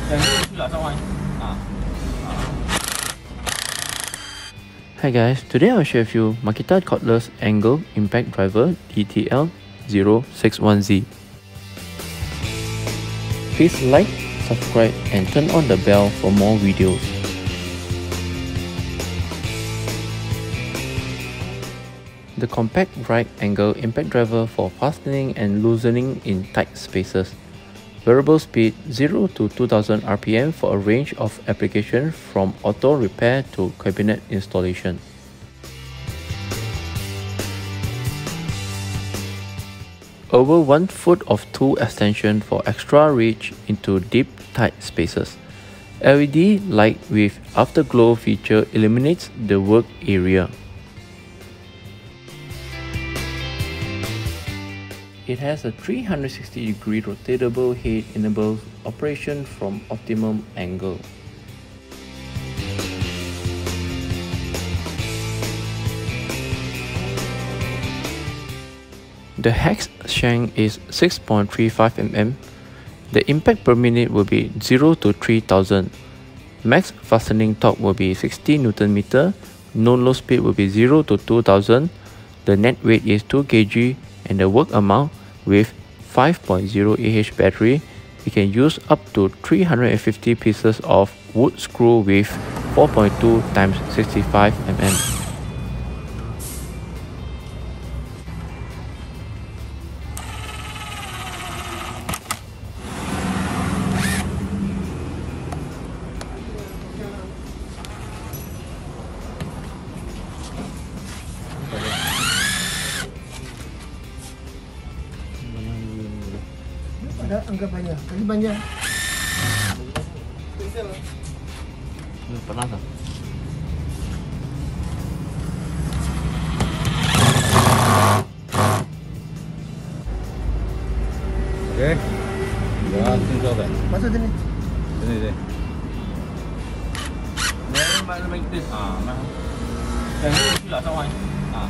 Hi guys, today I'll share with you Makita Cordless Angle Impact Driver DTL061Z. Please like, subscribe and turn on the bell for more videos. The compact right angle impact driver for fastening and loosening in tight spaces. Variable speed 0 to 2000 RPM for a range of applications from auto repair to cabinet installation. Over 1 foot of tool extension for extra reach into deep tight spaces. LED light with afterglow feature illuminates the work area. It has a 360-degree rotatable head, enables operation from optimum angle. The Hex Shank is 6.35 mm. The impact per minute will be 0 to 3000. Max fastening torque will be 60 Nm. No load speed will be 0 to 2000. The net weight is 2 kg and the work amount with 5.0 Ah battery, we can use up to 350 pieces of wood screw with 4.2 x 65 mm. Ada anggapannya, tadi banyak. Panas tak? Okey. Ya, tinggal dah. Masuk sini. Sini. Ini mana kita? Ah, nah. Yang ni sudah sama. Ah.